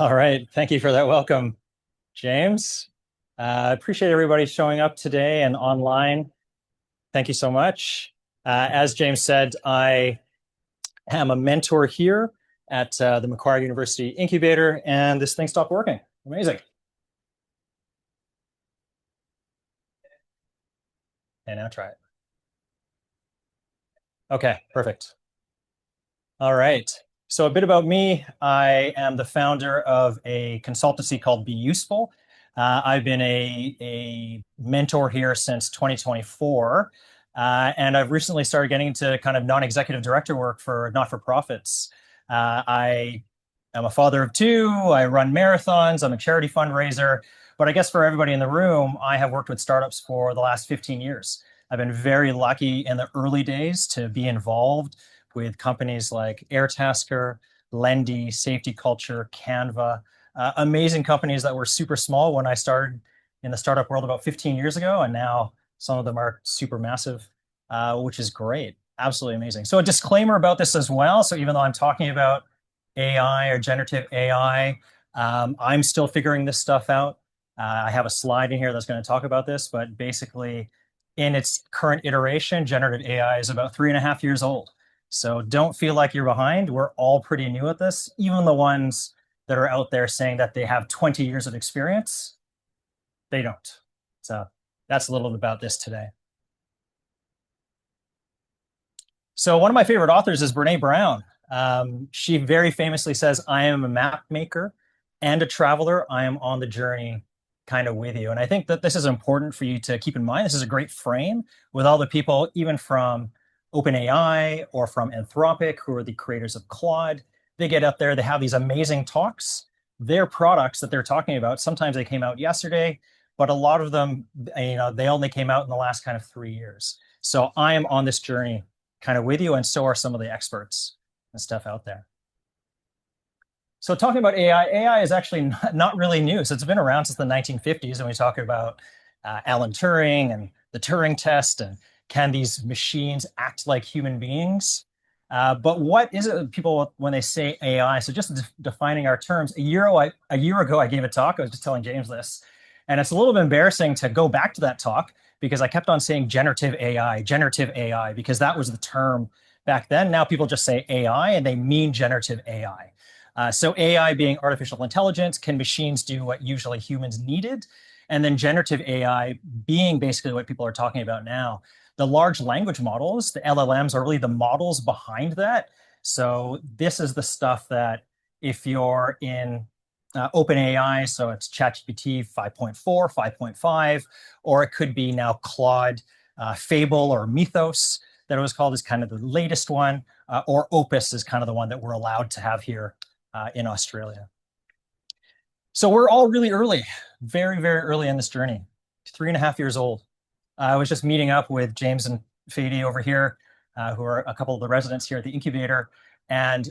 All right. Thank you for that welcome, James. I appreciate everybody showing up today and online. Thank you so much. As James said, I am a mentor here at the Macquarie University Incubator, and this thing stopped working. Amazing. And now try it. Okay, perfect. All right. So a bit about me. I am the founder of a consultancy called Be Useful. I've been a mentor here since 2024. And I've recently started getting into kind of non-executive director work for not-for-profits. I am a father of two. I run marathons. I'm a charity fundraiser. But I guess for everybody in the room, I have worked with startups for the last 15 years. I've been very lucky in the early days to be involved with companies like Airtasker, Lendy, Safety Culture, Canva, amazing companies that were super small when I started in the startup world about 15 years ago. And now some of them are super massive, which is great. Absolutely amazing. So a disclaimer about this as well. So even though I'm talking about AI or generative AI, I'm still figuring this stuff out. I have a slide in here that's going to talk about this, but basically in its current iteration, generative AI is about 3.5 years old. So don't feel like you're behind. We're all pretty new at this, even the ones that are out there saying that they have 20 years of experience, they don't. So that's a little bit about this today. So one of my favorite authors is Brene Brown. She very famously says, I am a map maker and a traveler. I am on the journey kind of with you. And I think that this is important for you to keep in mind. This is a great frame with all the people, even from OpenAI or from Anthropic, who are the creators of Claude. They get up there, they have these amazing talks. Their products that they're talking about, sometimes they came out yesterday, but a lot of them, they only came out in the last kind of 3 years. So I am on this journey kind of with you, and so are some of the experts and stuff out there. So talking about AI is actually not really new. So it's been around since the 1950s, and we talk about Alan Turing and the Turing test, and can these machines act like human beings? But what is it people when they say AI? So just defining our terms. A year ago, I gave a talk. I was just telling James this, and it's a little bit embarrassing to go back to that talk because I kept on saying generative AI, because that was the term back then. Now people just say AI and they mean generative AI. So AI being artificial intelligence, can machines do what usually humans needed? And then generative AI being basically what people are talking about now. The large language models, the LLMs, are really the models behind that. So this is the stuff that if you're in OpenAI, so it's ChatGPT 5.4, 5.5, or it could be now Claude, Fable, or Mythos that it was called, is kind of the latest one, or Opus is kind of the one that we're allowed to have here in Australia. So we're all really early, very, very early in this journey, 3.5 years old. I was just meeting up with James and Fady over here, who are a couple of the residents here at the incubator. And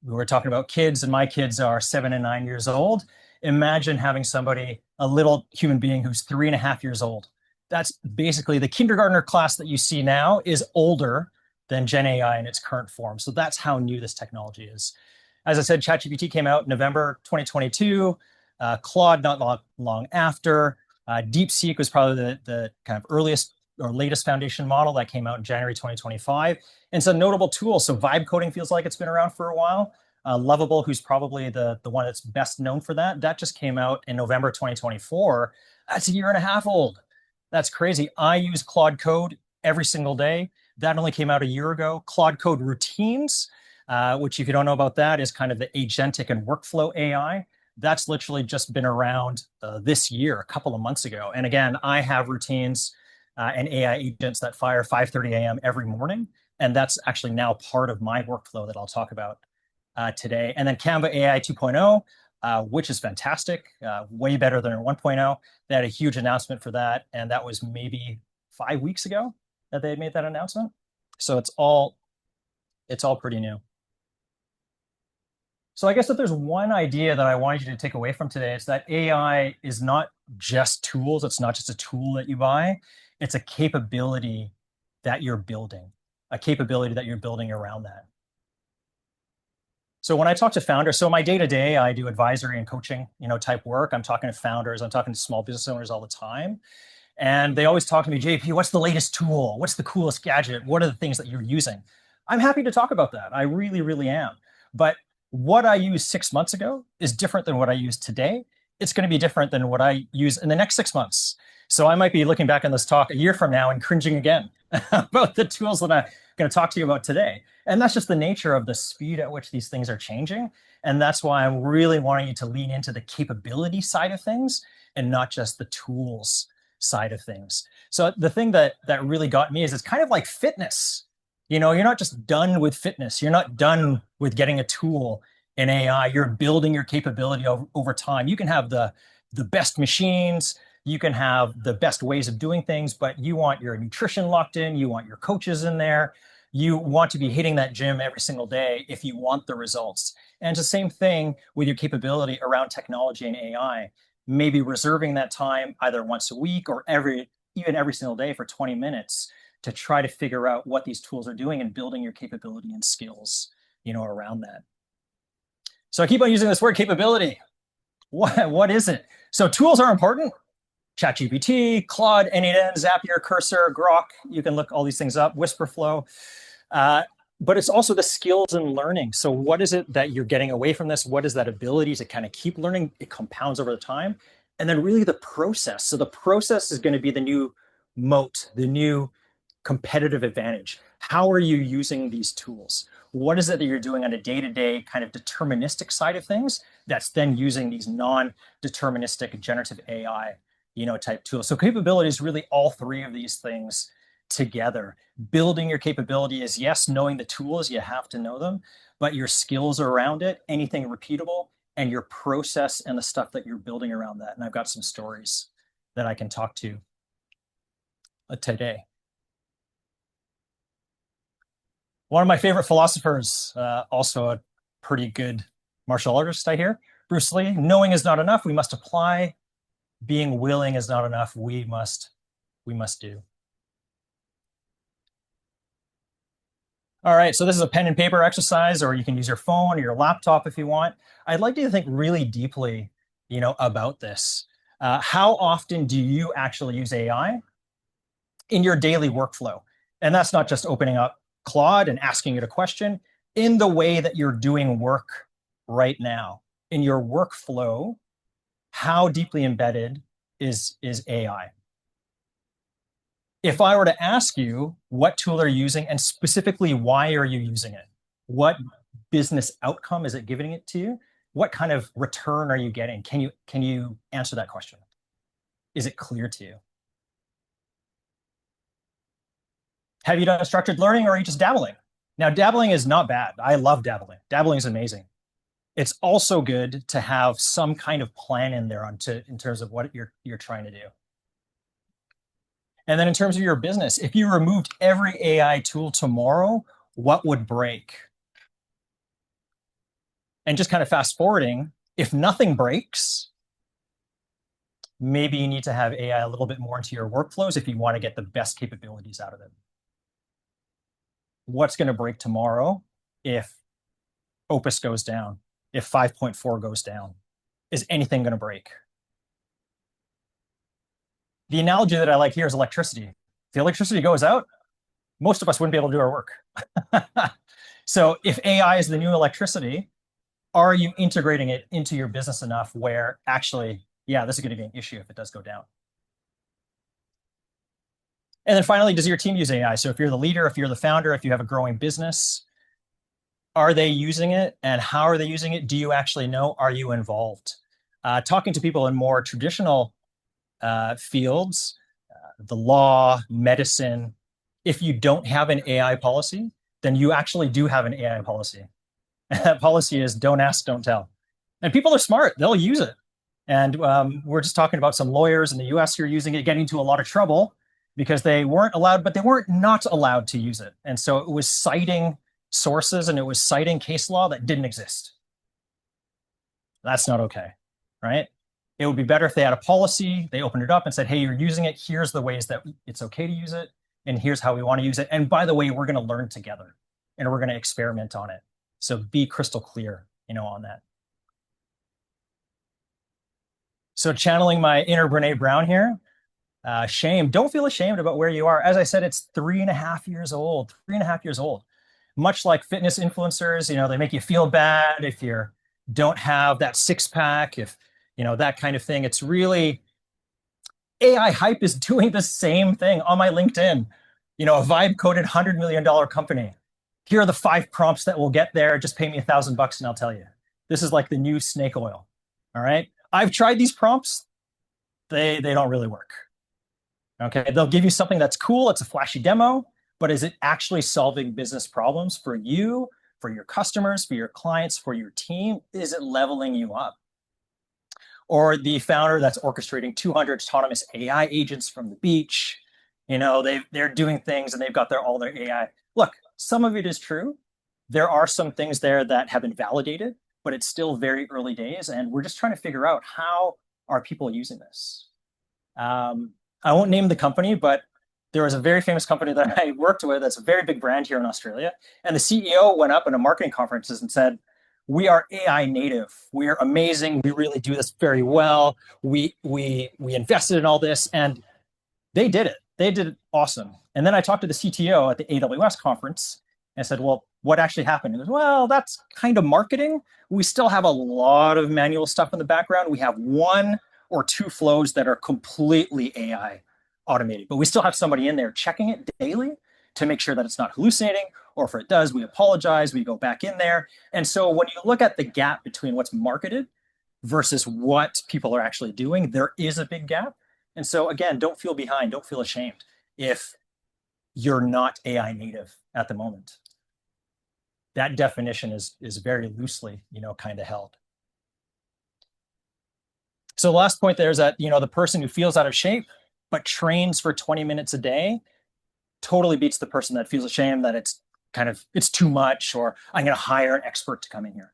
we were talking about kids, and my kids are 7 and 9 years old. Imagine having somebody, a little human being who's 3.5 years old. That's basically the kindergartner class that you see now is older than Gen AI in its current form. So that's how new this technology is. As I said, ChatGPT came out in November 2022, Claude not long after. DeepSeek was probably the kind of earliest or latest foundation model that came out in January 2025. And it's a notable tool. So vibe coding feels like it's been around for a while. Lovable, who's probably the one that's best known for that, that just came out in November 2024. That's a year and a half old. That's crazy. I use Claude Code every single day. That only came out a year ago. Claude Code Routines, which if you don't know about that, is kind of the agentic and workflow AI. That's literally just been around this year, a couple of months ago. And again, I have routines and AI agents that fire 5:30 a.m. every morning. And that's actually now part of my workflow that I'll talk about today. And then Canva AI 2.0, which is fantastic, way better than 1.0. They had a huge announcement for that. And that was maybe 5 weeks ago that they made that announcement. So it's all pretty new. So I guess if there's one idea that I wanted you to take away from today, it's that AI is not just tools. It's not just a tool that you buy. It's a capability that you're building, a capability that you're building around that. So when I talk to founders, so my day to day, I do advisory and coaching, type work. I'm talking to founders, I'm talking to small business owners all the time. And they always talk to me, JP, what's the latest tool? What's the coolest gadget? What are the things that you're using? I'm happy to talk about that. I really, really am. But what I used 6 months ago is different than what I use today. It's going to be different than what I use in the next 6 months. So I might be looking back on this talk a year from now and cringing again about the tools that I'm going to talk to you about today. And that's just the nature of the speed at which these things are changing. And that's why I'm really wanting you to lean into the capability side of things and not just the tools side of things. So the thing that really got me is it's kind of like fitness. You're not just done with fitness. You're not done with getting a tool in AI. You're building your capability over time. You can have the best machines, you can have the best ways of doing things, but you want your nutrition locked in, you want your coaches in there, you want to be hitting that gym every single day if you want the results. And it's the same thing with your capability around technology and AI. Maybe reserving that time either once a week or even every single day for 20 minutes to try to figure out what these tools are doing and building your capability and skills, around that. So I keep on using this word capability. What is it? So tools are important. ChatGPT, Claude, N8N, Zapier, Cursor, Grok. You can look all these things up, Whisperflow. But it's also the skills and learning. So what is it that you're getting away from this? What is that ability to kind of keep learning? It compounds over the time. And then really the process. So the process is going to be the new moat, the new competitive advantage. How are you using these tools? What is it that you're doing on a day-to-day kind of deterministic side of things that's then using these non-deterministic generative AI, type tools? So capability is really all three of these things together. Building your capability is, yes, knowing the tools, you have to know them, but your skills around it, anything repeatable, and your process and the stuff that you're building around that. And I've got some stories that I can talk to today. One of my favorite philosophers, also a pretty good martial artist, I hear, Bruce Lee, knowing is not enough, we must apply. Being willing is not enough, we must do. All right, so this is a pen and paper exercise, or you can use your phone or your laptop if you want. I'd like you to think really deeply, about this. How often do you actually use AI in your daily workflow? And that's not just opening up Claude and asking it a question. In the way that you're doing work right now, in your workflow, how deeply embedded is AI? If I were to ask you what tool are you using and specifically why are you using it? What business outcome is it giving it to you? What kind of return are you getting? Can you answer that question? Is it clear to you? Have you done structured learning or are you just dabbling? Now, dabbling is not bad. I love dabbling. Dabbling is amazing. It's also good to have some kind of plan in there in terms of what you're trying to do. And then in terms of your business, if you removed every AI tool tomorrow, what would break? And just kind of fast forwarding, if nothing breaks, maybe you need to have AI a little bit more into your workflows if you want to get the best capabilities out of it. What's going to break tomorrow if Opus goes down, if 5.4 goes down? Is anything going to break? The analogy that I like here is electricity. If the electricity goes out, most of us wouldn't be able to do our work. So if AI is the new electricity, are you integrating it into your business enough where actually, yeah, this is going to be an issue if it does go down? And then finally, does your team use AI? So if you're the leader, if you're the founder, if you have a growing business, are they using it? And how are they using it? Do you actually know? Are you involved? Talking to people in more traditional fields, the law, medicine, if you don't have an AI policy, then you actually do have an AI policy. And that policy is don't ask, don't tell. And people are smart. They'll use it. And we're just talking about some lawyers in the US who are using it, getting into a lot of trouble because they weren't allowed, but they weren't not allowed to use it. And so it was citing sources and it was citing case law that didn't exist. That's not okay, right? It would be better if they had a policy, they opened it up and said, hey, you're using it. Here's the ways that it's okay to use it. And here's how we want to use it. And by the way, we're going to learn together and we're going to experiment on it So be crystal clear, on that. So channeling my inner Brene Brown here. Shame. Don't feel ashamed about where you are. As I said, it's 3.5 years old. 3.5 years old. Much like fitness influencers, they make you feel bad if you don't have that six pack, if that kind of thing. It's really AI hype is doing the same thing on my LinkedIn. A vibe coded $100 million company. Here are the 5 prompts that will get there. Just pay me $1,000 and I'll tell you. This is like the new snake oil. All right. I've tried these prompts. They don't really work. Okay. They'll give you something that's cool. It's a flashy demo, but is it actually solving business problems for you, for your customers, for your clients, for your team? Is it leveling you up? Or the founder that's orchestrating 200 autonomous AI agents from the beach. They're doing things and they've got all their AI. Look, some of it is true. There are some things there that have been validated, but it's still very early days. And we're just trying to figure out how are people using this. I won't name the company, but there was a very famous company that I worked with that's a very big brand here in Australia. And the CEO went up in a marketing conferences and said, we are AI native. We are amazing. We really do this very well. We invested in all this, and they did it. They did it awesome. And then I talked to the CTO at the AWS conference and I said, well, what actually happened? He goes, well, that's kind of marketing. We still have a lot of manual stuff in the background. We have 1 or 2 flows that are completely AI automated, but we still have somebody in there checking it daily to make sure that it's not hallucinating, or if it does, we apologize, we go back in there. And so when you look at the gap between what's marketed versus what people are actually doing, there is a big gap. And so again, don't feel behind, don't feel ashamed if you're not AI native at the moment. That definition is very loosely, kind of held. So the last point there is that, the person who feels out of shape but trains for 20 minutes a day totally beats the person that feels ashamed that it's too much, or I'm going to hire an expert to come in here.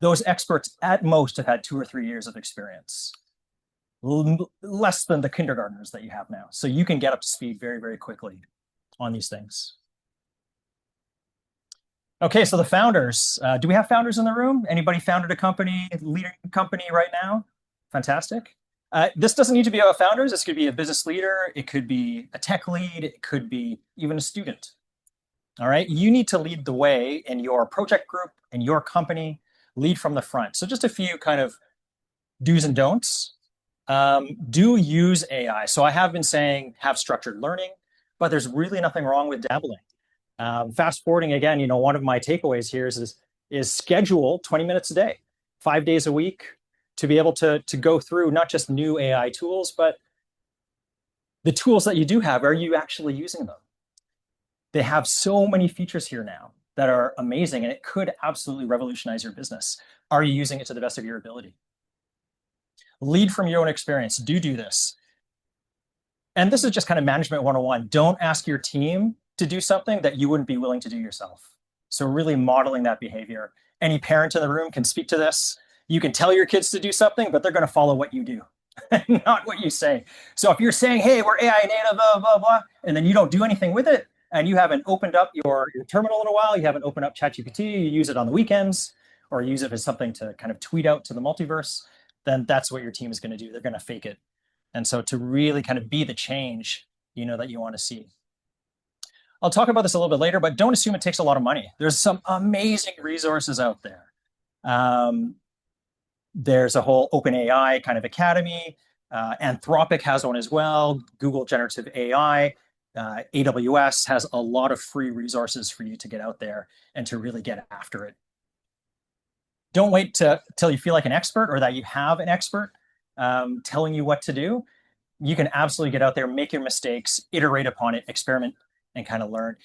Those experts at most have had 2 or 3 years of experience, less than the kindergartners that you have now. So you can get up to speed very, very quickly on these things. Okay, so the founders. Do we have founders in the room? Anybody founded a company, leading a company right now? Fantastic. This doesn't need to be about founders. This could be a business leader. It could be a tech lead. It could be even a student. All right. You need to lead the way in your project group, in your company, lead from the front. So just a few kind of do's and don'ts. Do use AI. So I have been saying have structured learning, but there's really nothing wrong with dabbling. Fast forwarding again, one of my takeaways here is schedule 20 minutes a day, 5 days a week, to be able to go through not just new AI tools, but the tools that you do have. Are you actually using them? They have so many features here now that are amazing, and it could absolutely revolutionize your business. Are you using it to the best of your ability? Lead from your own experience. Do this. And this is just kind of management 101. Don't ask your team to do something that you wouldn't be willing to do yourself. So really modeling that behavior. Any parent in the room can speak to this. You can tell your kids to do something, but they're going to follow what you do, not what you say. So if you're saying, hey, we're AI native, blah, blah, blah, and then you don't do anything with it, and you haven't opened up your terminal in a while, you haven't opened up ChatGPT, you use it on the weekends, or use it as something to kind of tweet out to the multiverse, then that's what your team is going to do. They're going to fake it. And so to really kind of be the change, that you want to see. I'll talk about this a little bit later, but don't assume it takes a lot of money. There's some amazing resources out there. There's a whole OpenAI kind of academy. Anthropic has one as well. Google Generative AI. AWS has a lot of free resources for you to get out there and to really get after it. Don't wait till you feel like an expert, or that you have an expert telling you what to do. You can absolutely get out there, make your mistakes, iterate upon it, experiment, and kind of learn.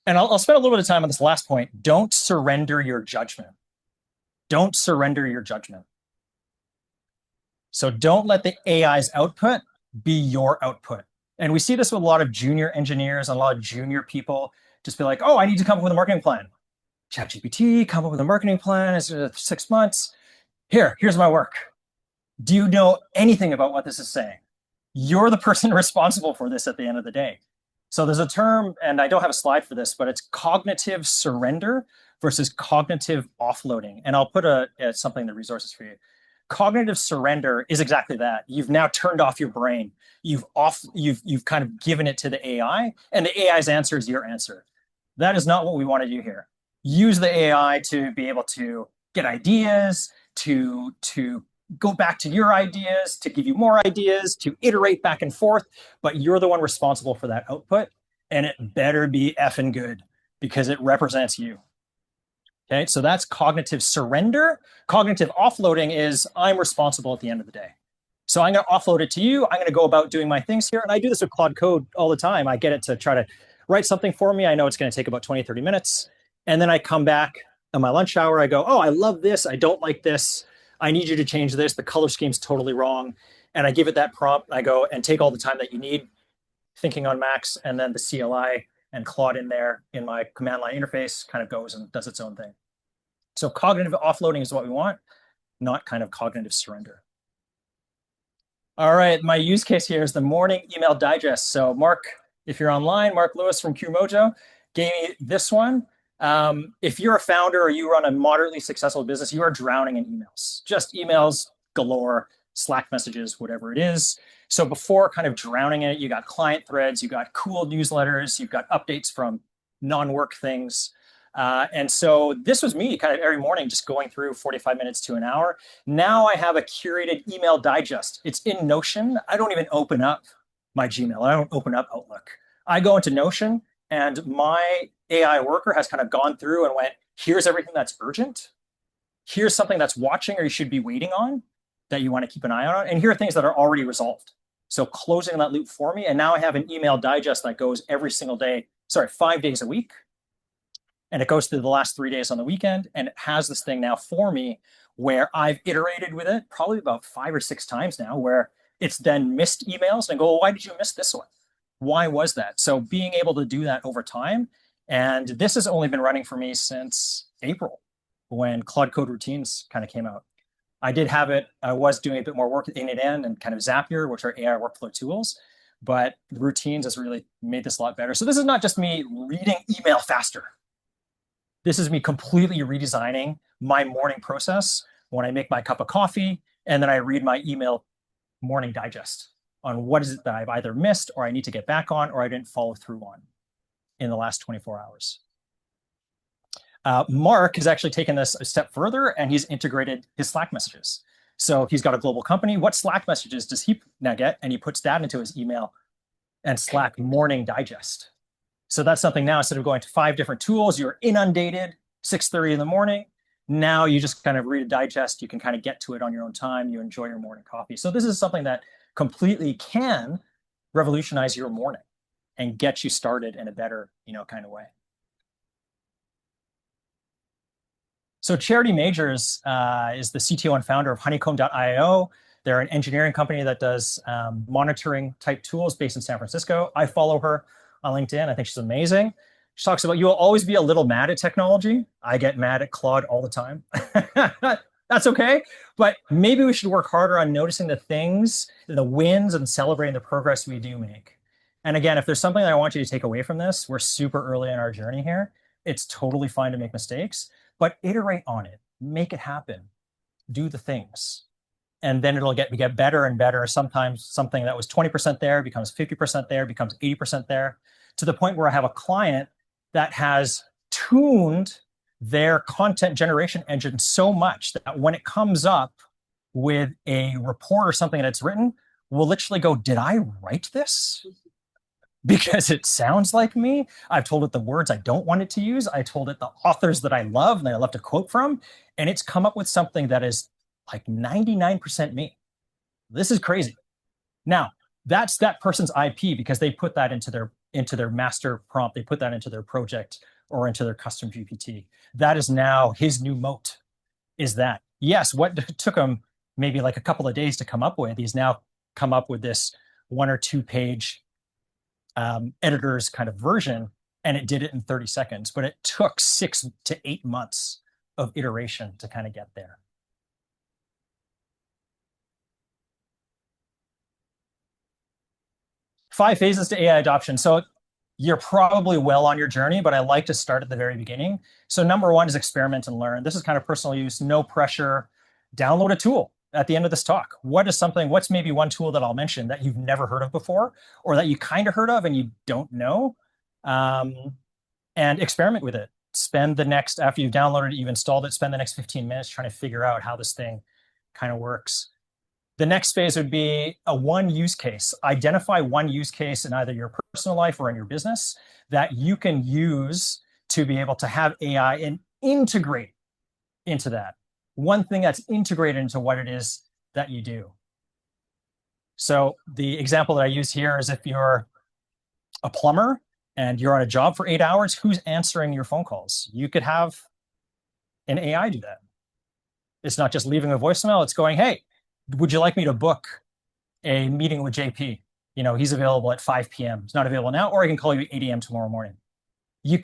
And I'll spend a little bit of time on this last point. Don't surrender your judgment. Don't surrender your judgment. So don't let the AI's output be your output. And we see this with a lot of junior engineers and a lot of junior people just be like, oh, I need to come up with a marketing plan. ChatGPT, come up with a marketing plan. It's 6 months. Here's my work. Do you know anything about what this is saying? You're the person responsible for this at the end of the day. So there's a term, and I don't have a slide for this, but it's cognitive surrender versus cognitive offloading. And I'll put something in the resources for you. Cognitive surrender is exactly that. You've now turned off your brain. You've kind of given it to the AI, and the AI's answer is your answer. That is not what we want to do here. Use the AI to be able to get ideas, to go back to your ideas, to give you more ideas, to iterate back and forth, but you're the one responsible for that output, and it better be effing good because it represents you. Okay, so that's cognitive surrender. Cognitive offloading is I'm responsible at the end of the day. So I'm going to offload it to you. I'm going to go about doing my things here. And I do this with Claude Code all the time. I get it to try to write something for me. I know it's going to take about 20, 30 minutes. And then I come back on my lunch hour. I go, oh, I love this. I don't like this. I need you to change this. The color scheme's totally wrong. And I give it that prompt. I go and take all the time that you need thinking on Max, and then the CLI and Claude in there in my command line interface kind of goes and does its own thing. So cognitive offloading is what we want, not kind of cognitive surrender. All right, my use case here is the morning email digest. So Mark, if you're online, Mark Lewis from QMojo gave me this one. If you're a founder or you run a moderately successful business, you are drowning in emails, just emails galore, Slack messages, whatever it is. So before kind of drowning in it, you got client threads, you got cool newsletters, you've got updates from non-work things. And so this was me kind of every morning just going through 45 minutes to an hour. Now I have a curated email digest. It's in Notion. I don't even open up my Gmail. I don't open up Outlook. I go into Notion, and my AI worker has kind of gone through and went, here's everything that's urgent. Here's something that's watching or you should be waiting on that you want to keep an eye on. And here are things that are already resolved. So closing that loop for me. And now I have an email digest that goes every single day, 5 days a week. And it goes through the last 3 days on the weekend. And it has this thing now for me where I've iterated with it probably about 5 or 6 times now, where it's then missed emails and go, well, why did you miss this one? Why was that? So being able to do that over time. And this has only been running for me since April when Claude Code Routines kind of came out. I did have it. I was doing a bit more work in it and kind of Zapier, which are AI workflow tools. But the routines has really made this a lot better. So this is not just me reading email faster. This is me completely redesigning my morning process when I make my cup of coffee and then I read my email morning digest on what is it that I've either missed or I need to get back on or I didn't follow through on in the last 24 hours. Mark has actually taken this a step further and he's integrated his Slack messages. So he's got a global company. What Slack messages does he now get? And he puts that into his email and Slack morning digest. So that's something now, instead of going to 5 different tools, you're inundated, 6:30 in the morning. Now you just kind of read a digest. You can kind of get to it on your own time. You enjoy your morning coffee. So this is something that completely can revolutionize your morning and get you started in a better, kind of way. So Charity Majors is the CTO and founder of honeycomb.io. They're an engineering company that does monitoring type tools based in San Francisco. I follow her on LinkedIn. I think she's amazing. She talks about you will always be a little mad at technology. I get mad at Claude all the time. That's okay. But maybe we should work harder on noticing the things, the wins, and celebrating the progress we do make. And again, if there's something that I want you to take away from this, we're super early in our journey here. It's totally fine to make mistakes, but iterate on it. Make it happen. Do the things. And then it'll get better and better. Sometimes something that was 20% there becomes 50% there, becomes 80% there, to the point where I have a client that has tuned their content generation engine so much that when it comes up with a report or something that's written, we'll literally go, did I write this? Because it sounds like me. I've told it the words I don't want it to use. I told it the authors that I love and that I love to quote from, and it's come up with something that is like 99% me. This is crazy. Now, that's that person's IP because they put that into their master prompt. They put that into their project or into their custom GPT. That is now his new moat, is that. Yes, what took him maybe like a couple of days to come up with, he's now come up with this 1 or 2 page editor's kind of version, and it did it in 30 seconds. But it took 6 to 8 months of iteration to kind of get there. Five phases to AI adoption. So you're probably well on your journey, but I like to start at the very beginning. So number one is experiment and learn. This is kind of personal use, no pressure. Download a tool at the end of this talk. What's maybe one tool that I'll mention that you've never heard of before, or that you kind of heard of and you don't know? And experiment with it. After you've downloaded it, you've installed it, spend the next 15 minutes trying to figure out how this thing kind of works. The next phase would be a one use case. Identify one use case in either your personal life or in your business that you can use to be able to have AI and integrate into that. One thing that's integrated into what it is that you do. So the example that I use here is if you're a plumber and you're on a job for 8 hours, who's answering your phone calls? You could have an AI do that. It's not just leaving a voicemail, it's going, hey, would you like me to book a meeting with JP? He's available at 5 p.m. He's not available now, or I can call you at 8 a.m. tomorrow morning.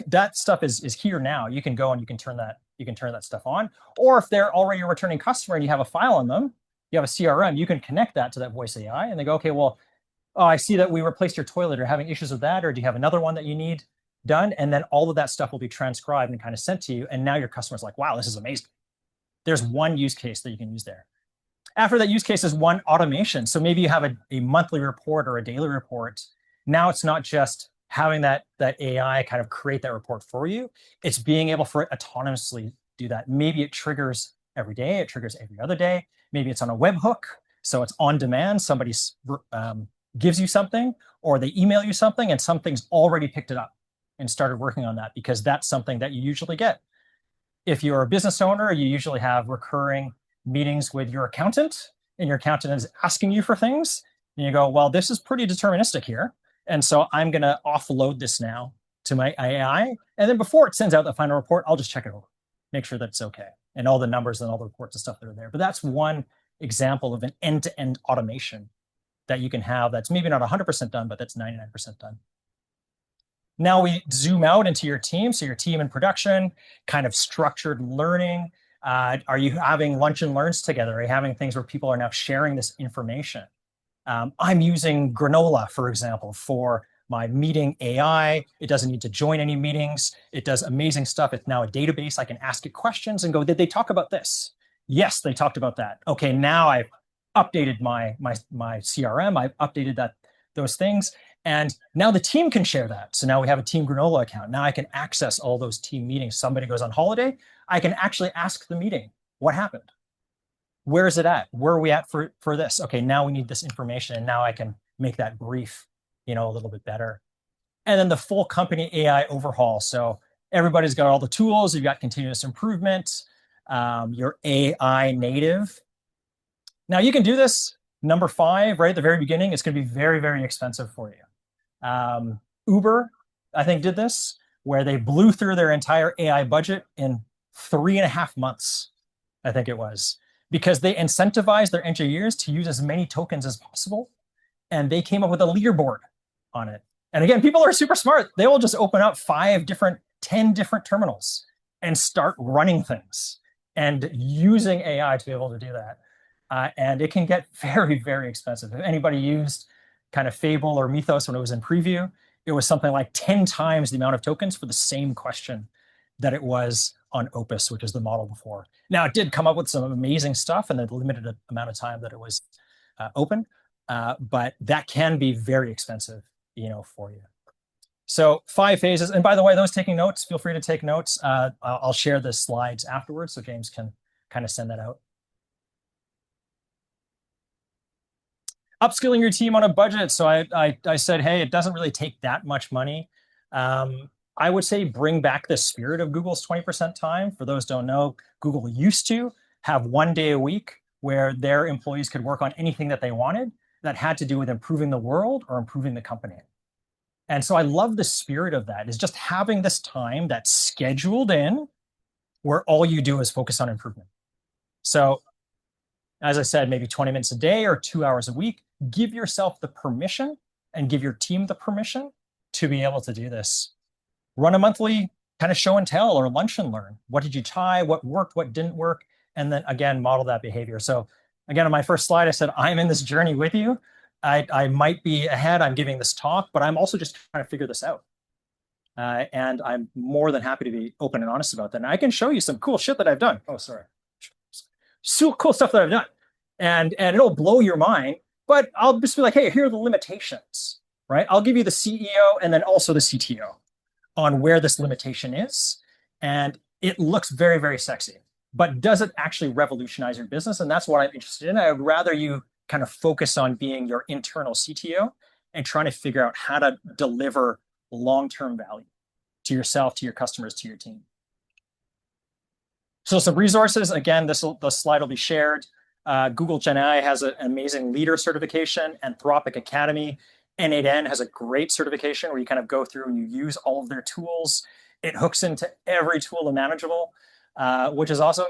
That stuff is here now. You can go and you can turn that stuff on. Or if they're already a returning customer and you have a file on them, you have a CRM, you can connect that to that voice AI and they go, okay, well, I see that we replaced your toilet. Are having issues with that? Or do you have another one that you need done? And then all of that stuff will be transcribed and kind of sent to you. And now your customer's like, wow, this is amazing. There's one use case that you can use there. After that use case is one automation. So maybe you have a monthly report or a daily report. Now it's not just having that AI kind of create that report for you. It's being able for it autonomously do that. Maybe it triggers every day. It triggers every other day. Maybe it's on a webhook. So it's on demand. Somebody gives you something or they email you something and something's already picked it up and started working on that because that's something that you usually get. If you're a business owner, you usually have recurring meetings with your accountant and your accountant is asking you for things and you go, well, this is pretty deterministic here. And so I'm going to offload this now to my AI. And then before it sends out the final report, I'll just check it over, make sure that it's okay. And all the numbers and all the reports and stuff that are there. But that's one example of an end-to-end automation that you can have that's maybe not 100% done, but that's 99% done. Now we zoom out into your team. So your team in production, kind of structured learning. Are you having lunch and learns together? Are you having things where people are now sharing this information? I'm using Granola, for example, for my meeting AI. It doesn't need to join any meetings. It does amazing stuff. It's now a database. I can ask it questions and go, did they talk about this? Yes, they talked about that. Okay, now I've updated my CRM. I've updated those things. And now the team can share that. So now we have a Team Granola account. Now I can access all those team meetings. Somebody goes on holiday. I can actually ask the meeting, what happened? Where is it at? Where are we at for this? Okay, now we need this information. And now I can make that brief, a little bit better. And then the full company AI overhaul. So everybody's got all the tools. You've got continuous improvement. You're AI native. Now you can do this. Number 5, right at the very beginning, it's going to be very, very expensive for you. Uber, I think, did this, where they blew through their entire AI budget in 3.5 months, I think it was, because they incentivized their engineers to use as many tokens as possible. And they came up with a leaderboard on it. And again, people are super smart. They will just open up 10 different terminals and start running things and using AI to be able to do that. And it can get very, very expensive. If anybody used kind of Fable or Mythos when it was in preview, it was something like 10 times the amount of tokens for the same question that it was on Opus, which is the model before. Now, it did come up with some amazing stuff in the limited amount of time that it was open, but that can be very expensive, for you. So 5 phases. And by the way, those taking notes, feel free to take notes. I'll share the slides afterwards so James can kind of send that out. Upskilling your team on a budget. So I said, hey, it doesn't really take that much money. I would say bring back the spirit of Google's 20% time. For those who don't know, Google used to have 1 day a week where their employees could work on anything that they wanted that had to do with improving the world or improving the company. And so I love the spirit of that, is just having this time that's scheduled in where all you do is focus on improvement. So as I said, maybe 20 minutes a day or 2 hours a week, give yourself the permission and give your team the permission to be able to do this. Run a monthly kind of show and tell or lunch and learn. What did you try? What worked? What didn't work? And then again, model that behavior. So again, on my first slide, I said, I'm in this journey with you. I might be ahead. I'm giving this talk, but I'm also just trying to figure this out. And I'm more than happy to be open and honest about that. And I can show you some cool shit that I've done. Oh, sorry. So cool stuff that I've done. And it'll blow your mind. But I'll just be like, hey, here are the limitations, right? I'll give you the CEO and then also the CTO on where this limitation is. And it looks very, very sexy. But does it actually revolutionize your business? And that's what I'm interested in. I would rather you kind of focus on being your internal CTO and trying to figure out how to deliver long-term value to yourself, to your customers, to your team. So some resources, again, the slide will be shared. Google Gen AI has an amazing leader certification. Anthropic Academy, N8N has a great certification where you kind of go through and you use all of their tools. It hooks into every tool imaginable, which is awesome.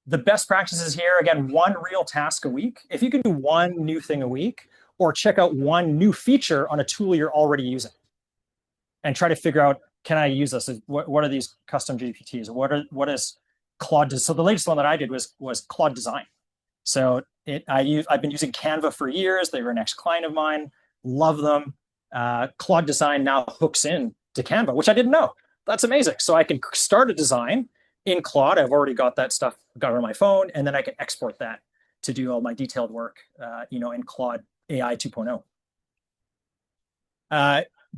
The best practices here, again, one real task a week. If you can do one new thing a week or check out one new feature on a tool you're already using and try to figure out, can I use this? What are these custom GPTs? What is Claude? So the latest one that I did was Claude Design. So I've been using Canva for years. They were an ex-client of mine. Love them. Claude Design now hooks in to Canva, which I didn't know. That's amazing. So I can start a design in Claude. I've already got that stuff got on my phone, and then I can export that to do all my detailed work, in Claude AI 2.0.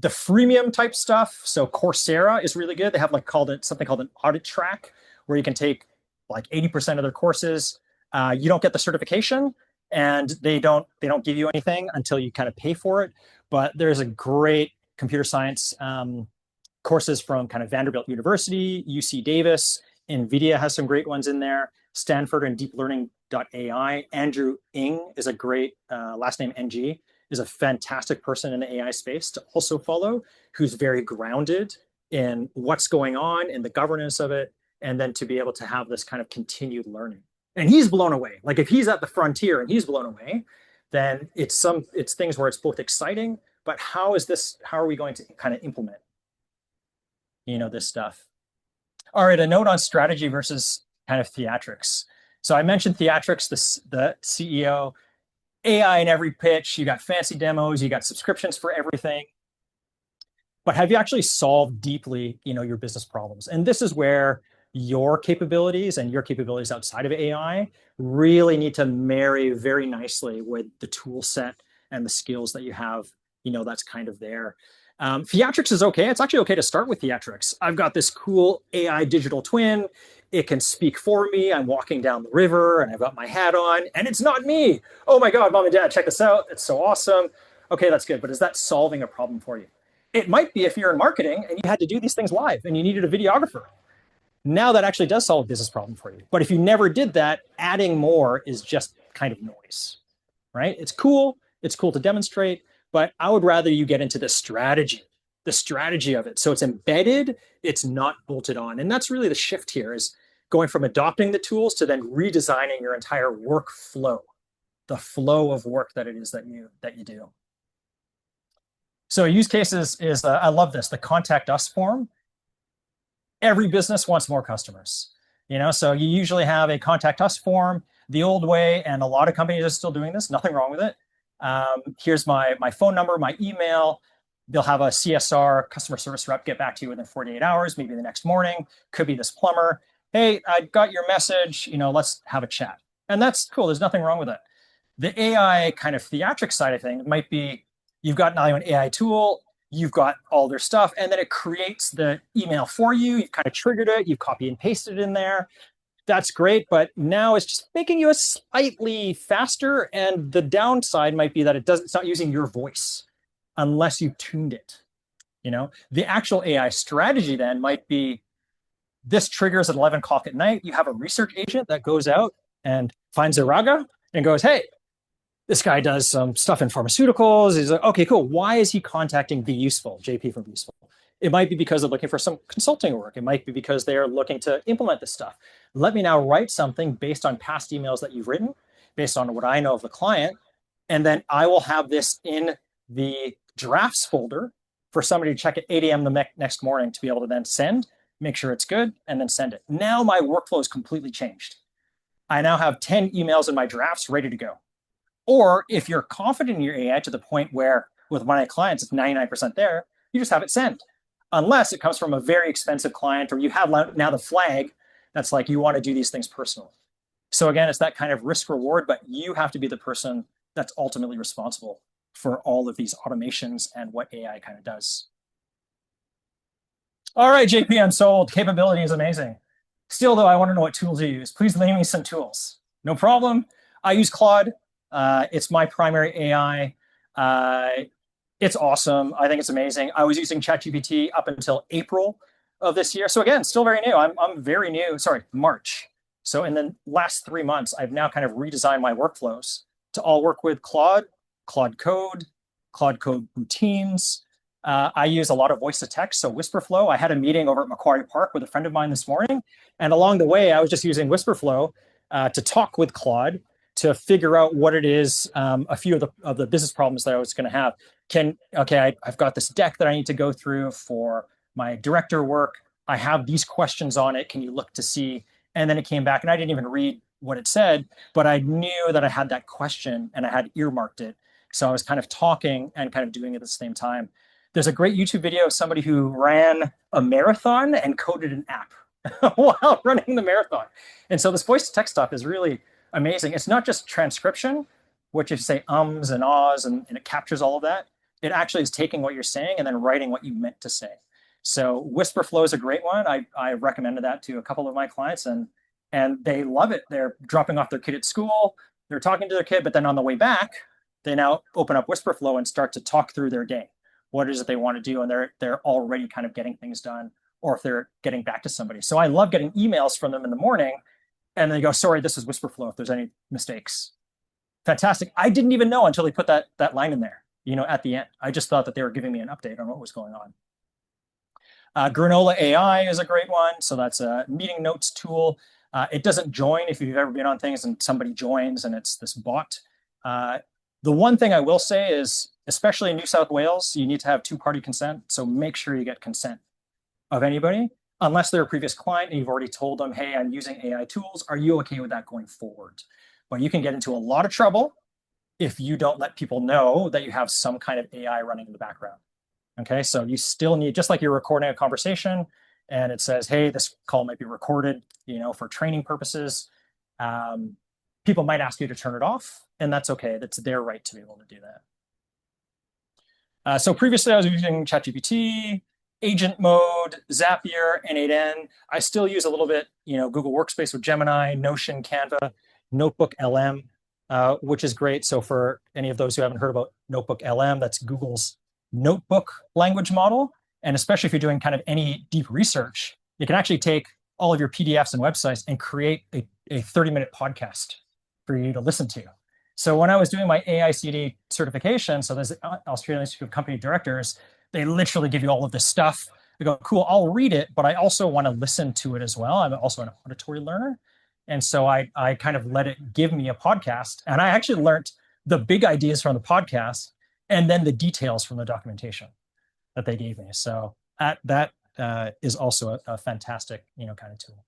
The freemium type stuff. So Coursera is really good. They have something called an audit track where you can take like 80% of their courses. You don't get the certification, and they don't give you anything until you kind of pay for it. But there's a great computer science courses from kind of Vanderbilt University, UC Davis. NVIDIA has some great ones in there. Stanford and deeplearning.ai. Andrew Ng is a great, last name NG, is a fantastic person in the AI space to also follow, who's very grounded in what's going on, in the governance of it, and then to be able to have this kind of continued learning. And he's blown away. Like if he's at the frontier and he's blown away, then it's things where it's both exciting, but how are we going to kind of implement, this stuff? All right, a note on strategy versus kind of theatrics. So I mentioned theatrics, the CEO, AI in every pitch, you got fancy demos, you got subscriptions for everything. But have you actually solved deeply, your business problems? And this is where your capabilities and your capabilities outside of AI really need to marry very nicely with the tool set and the skills that you have, that's kind of there. Theatrics is okay. It's actually okay to start with theatrics. I've got this cool AI digital twin. It can speak for me. I'm walking down the river and I've got my hat on and it's not me. Oh my God, mom and dad, check this out. It's so awesome. Okay, that's good. But is that solving a problem for you? It might be if you're in marketing and you had to do these things live and you needed a videographer. Now that actually does solve a business problem for you. But if you never did that, adding more is just kind of noise, right? It's cool. It's cool to demonstrate, but I would rather you get into the strategy of it. So it's embedded, it's not bolted on. And that's really the shift here, is going from adopting the tools to then redesigning your entire workflow, the flow of work that it is that you do. So use cases is, I love this, the contact us form. Every business wants more customers, so you usually have a contact us form the old way, and a lot of companies are still doing this. Nothing wrong with it. Here's my phone number, my email. They'll have a CSR, customer service rep, get back to you within 48 hours, maybe the next morning. Could be this plumber. Hey, I got your message. Let's have a chat. And that's cool. There's nothing wrong with it. The AI kind of theatric side of things might be, you've got now an AI tool, you've got all their stuff, and then it creates the email for you. You've kind of triggered it. You've copy and pasted it in there. That's great, but now it's just making you a slightly faster. And the downside might be that it's not using your voice unless you tuned it. The actual AI strategy then might be, this triggers at 11 o'clock at night. You have a research agent that goes out and finds a raga and goes, hey, this guy does some stuff in pharmaceuticals. He's like, okay, cool. Why is he contacting Be Useful, JP from Be Useful? It might be because they're looking for some consulting work. It might be because they're looking to implement this stuff. Let me now write something based on past emails that you've written, based on what I know of the client, and then I will have this in the drafts folder for somebody to check at 8 a.m. the next morning to be able to then send, make sure it's good, and then send it. Now my workflow is completely changed. I now have 10 emails in my drafts ready to go. Or if you're confident in your AI to the point where with one of my clients, it's 99% there, you just have it send. unless it comes from a very expensive client or you have now the flag that's like you want to do these things personally. So again, it's that kind of risk reward, but you have to be the person that's ultimately responsible for all of these automations and what AI kind of does. All right, JP, I'm sold. Capability is amazing. Still, though, I want to know what tools you use. Please name me some tools. No problem. I use Claude. It's my primary AI. It's awesome. I think it's amazing. I was using ChatGPT up until April of this year. So again, still very new. I'm very new. Sorry, March. So in the last 3 months, I've now kind of redesigned my workflows to all work with Claude, Claude Code, Claude Code routines. I use a lot of voice to text, so Whisperflow. I had a meeting over at Macquarie Park with a friend of mine this morning, and along the way, I was just using Whisperflow to talk with Claude to figure out what it is, a few of the business problems that I was going to have. I've got this deck that I need to go through for my director work. I have these questions on it. Can you look to see? And then it came back, and I didn't even read what it said, but I knew that I had that question and I had earmarked it. So I was kind of talking and kind of doing it at the same time. There's a great YouTube video of somebody who ran a marathon and coded an app while running the marathon. And so this voice to text stuff is really amazing. It's not just transcription, which is say ums and ahs, and it captures all of that. It actually is taking what you're saying and then writing what you meant to say. So Whisperflow is a great one. I recommended that to a couple of my clients, and they love it. They're dropping off their kid at school. They're talking to their kid, but then on the way back, they now open up Whisperflow and start to talk through their day. What is it they want to do? And they're already kind of getting things done, or if they're getting back to somebody. So I love getting emails from them in the morning, and they go, sorry, this is Whisperflow if there's any mistakes. Fantastic. I didn't even know until they put that line in there, at the end. I just thought that they were giving me an update on what was going on. Granola AI is a great one. So that's a meeting notes tool. It doesn't join if you've ever been on things and somebody joins and it's this bot. The one thing I will say is, especially in New South Wales, you need to have two-party consent. So make sure you get consent of anybody, unless they're a previous client and you've already told them, hey, I'm using AI tools. Are you okay with that going forward? But you can get into a lot of trouble if you don't let people know that you have some kind of AI running in the background. Okay, so you still need, just like you're recording a conversation and it says, hey, this call might be recorded, for training purposes. People might ask you to turn it off, and that's okay. That's their right to be able to do that. So previously I was using ChatGPT, Agent Mode, Zapier, N8N. I still use a little bit, Google Workspace with Gemini, Notion, Canva, Notebook LM, which is great. So for any of those who haven't heard about Notebook LM, that's Google's notebook language model. And especially if you're doing kind of any deep research, you can actually take all of your PDFs and websites and create a 30-minute podcast for you to listen to. So when I was doing my AICD certification, so there's the Australian Institute of Company Directors, they literally give you all of this stuff. They go, cool, I'll read it, but I also want to listen to it as well. I'm also an auditory learner. And so I kind of let it give me a podcast. And I actually learned the big ideas from the podcast and then the details from the documentation that they gave me. So that is also a fantastic, kind of tool.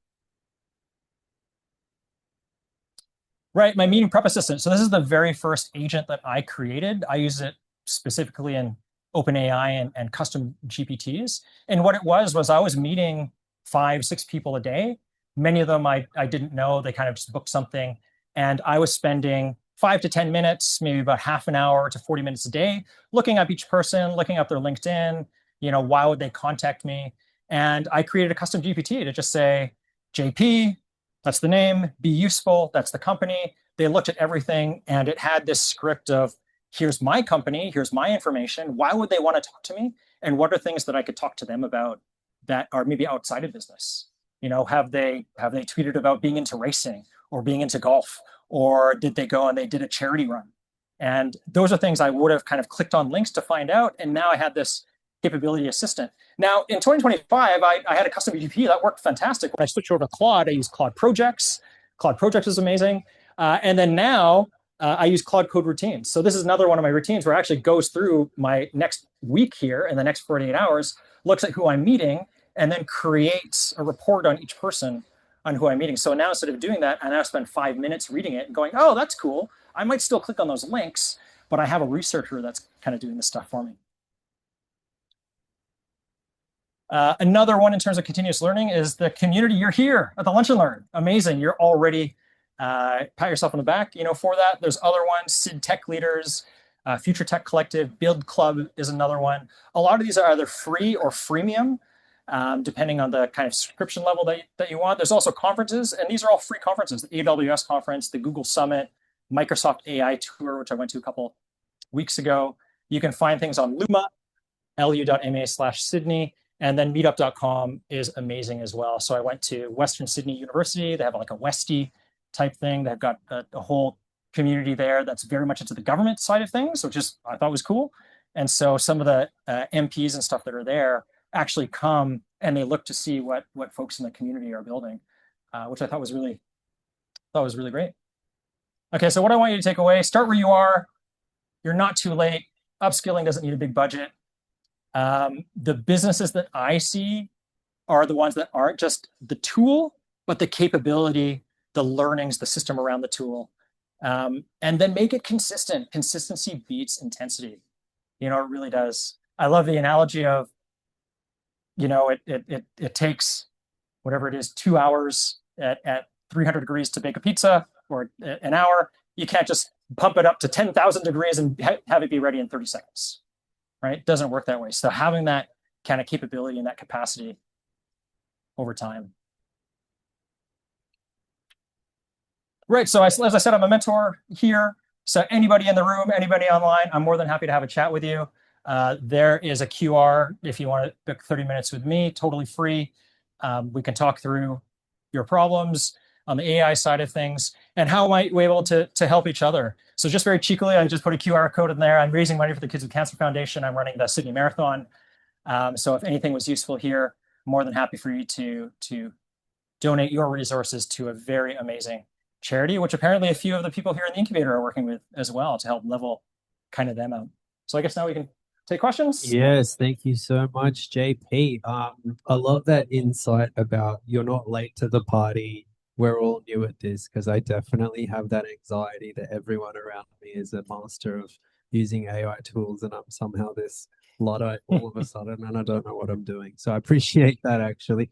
Right, my meeting prep assistant. So this is the very first agent that I created. I use it specifically in OpenAI and custom GPTs. And what it was I was meeting 5-6 people a day. Many of them I didn't know. They kind of just booked something. And I was spending 5 to 10 minutes, maybe about half an hour to 40 minutes a day, looking up each person, looking up their LinkedIn, why would they contact me? And I created a custom GPT to just say, JP, that's the name, be useful, that's the company. They looked at everything and it had this script of, here's my company, here's my information, why would they want to talk to me? And what are things that I could talk to them about that are maybe outside of business? Have they tweeted about being into racing or being into golf? Or did they go and they did a charity run? And those are things I would have kind of clicked on links to find out. And now I had this capability assistant. Now, in 2025, I had a custom GPT that worked fantastic. When I switched over to Claude, I used Claude Projects. Claude Projects is amazing. And then now I use Claude Code Routines. So this is another one of my routines where it actually goes through my next week here in the next 48 hours, looks at who I'm meeting, and then creates a report on each person on who I'm meeting. So now instead of doing that, I now spend 5 minutes reading it and going, oh, that's cool. I might still click on those links, but I have a researcher that's kind of doing this stuff for me. Another one in terms of continuous learning is the community. You're here at the Lunch and Learn. Amazing. You're already pat yourself on the back, for that. There's other ones, SID Tech Leaders, Future Tech Collective, Build Club is another one. A lot of these are either free or freemium, depending on the kind of subscription level that you want. There's also conferences, and these are all free conferences. The AWS conference, the Google Summit, Microsoft AI Tour, which I went to a couple weeks ago. You can find things on Luma, lu.ma/Sydney, and then meetup.com is amazing as well. So I went to Western Sydney University. They have like a Westie type thing. They've got a whole community there that's very much into the government side of things, which is I thought was cool. And so some of the MPs and stuff that are there actually come and they look to see what folks in the community are building, which I thought was really great. Okay, so what I want you to take away: start where you are. You're not too late. Upskilling doesn't need a big budget. The businesses that I see are the ones that aren't just the tool, but the capability, the learnings, the system around the tool. And then make it consistent. Consistency beats intensity. It really does. I love the analogy of, it takes whatever it is, 2 hours at 300 degrees to bake a pizza, or an hour. You can't just pump it up to 10,000 degrees and have it be ready in 30 seconds, right? It doesn't work that way. So having that kind of capability and that capacity over time. Right, so as I said, I'm a mentor here. So anybody in the room, anybody online, I'm more than happy to have a chat with you. There is a QR if you want to book 30 minutes with me, totally free. We can talk through your problems on the AI side of things and how might we be able to help each other. So just very cheekily, I just put a QR code in there. I'm raising money for the Kids with Cancer Foundation. I'm running the Sydney Marathon. So if anything was useful here, I'm more than happy for you to donate your resources to a very amazing charity, which apparently a few of the people here in the incubator are working with as well to help level kind of them out. So I guess now we can take questions. Yes, thank you so much, JP. I love that insight about you're not late to the party. We're all new at this, because I definitely have that anxiety that everyone around me is a master of using AI tools, and I'm somehow this Luddite all of a sudden, and I don't know what I'm doing. So I appreciate that, actually.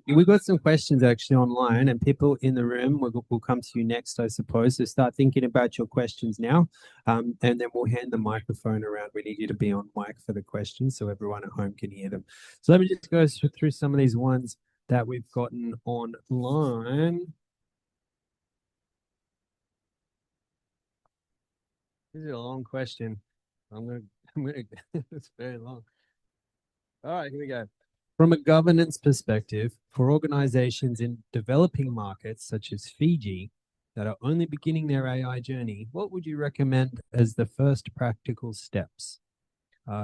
We've got some questions actually online, and people in the room will come to you next, I suppose. So start thinking about your questions now, and then we'll hand the microphone around. We need you to be on mic for the questions so everyone at home can hear them. So let me just go through some of these ones that we've gotten online. This is a long question. I'm gonna it's very long. All right, here we go. From a governance perspective, for organizations in developing markets such as Fiji that are only beginning their AI journey, what would you recommend as the first practical steps?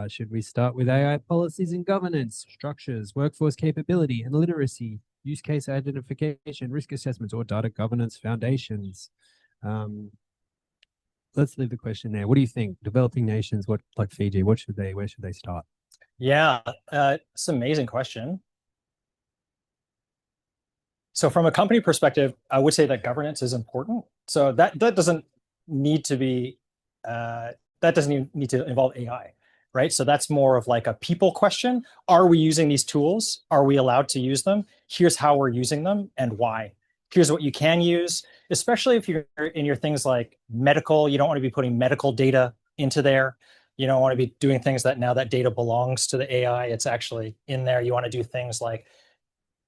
Should we start with AI policies and governance, structures, workforce capability and literacy, use case identification, risk assessments, or data governance foundations? Let's leave the question there. What do you think? Developing nations, like Fiji, where should they start? Yeah, it's an amazing question. So from a company perspective, I would say that governance is important. So that doesn't need to be that doesn't even need to involve AI, right? So that's more of like a people question. Are we using these tools? Are we allowed to use them? Here's how we're using them and why. Here's what you can use, especially if you're in your things like medical. You don't want to be putting medical data into there. You don't want to be doing things that now that data belongs to the AI. It's actually in there. You want to do things like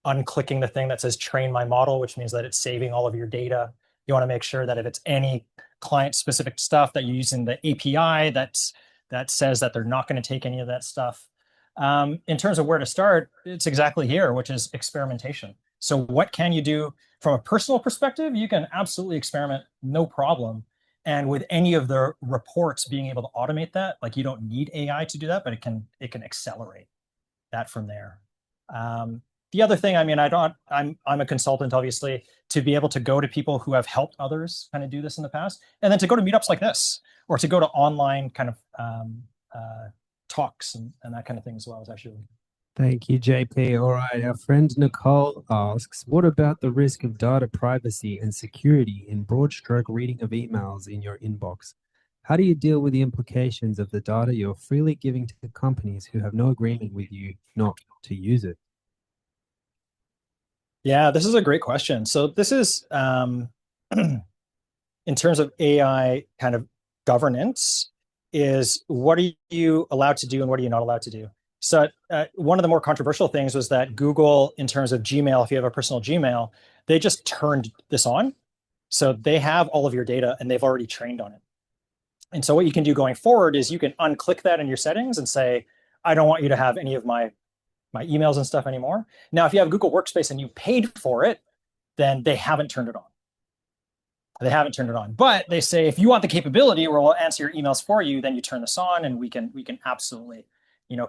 unclicking the thing that says train my model, which means that it's saving all of your data. You want to make sure that if it's any client specific stuff that you're using the API that says that they're not going to take any of that stuff. In terms of where to start, it's exactly here, which is experimentation. So what can you do from a personal perspective? You can absolutely experiment, no problem. And with any of the reports being able to automate that, like you don't need AI to do that, but it can accelerate that from there. The other thing, I mean, I'm a consultant, obviously, to be able to go to people who have helped others kind of do this in the past, and then to go to meetups like this, or to go to online kind of talks and that kind of thing as well is actually. Thank you, JP. All right, our friend Nicole asks, what about the risk of data privacy and security in broad stroke reading of emails in your inbox? How do you deal with the implications of the data you're freely giving to companies who have no agreement with you not to use it? Yeah, this is a great question. So this is in terms of AI kind of governance, is what are you allowed to do and what are you not allowed to do? So one of the more controversial things was that Google, in terms of Gmail, if you have a personal Gmail, they just turned this on. So they have all of your data and they've already trained on it. And so what you can do going forward is you can unclick that in your settings and say, I don't want you to have any of my emails and stuff anymore. Now, if you have Google Workspace and you paid for it, then they haven't turned it on. They haven't turned it on, but they say if you want the capability where we'll answer your emails for you, then you turn this on, and we can absolutely,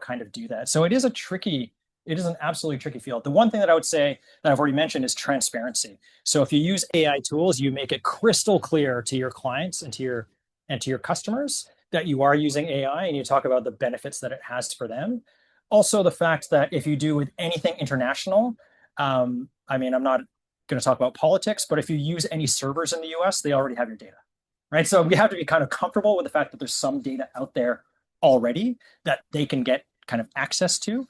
kind of do that. So it is an absolutely tricky field. The one thing that I would say that I've already mentioned is transparency. So if you use AI tools, you make it crystal clear to your clients and to your customers that you are using AI, and you talk about the benefits that it has for them. Also, the fact that if you do with anything international, I mean, I'm not going to talk about politics, but if you use any servers in the US, they already have your data, right? So we have to be kind of comfortable with the fact that there's some data out there already that they can get kind of access to.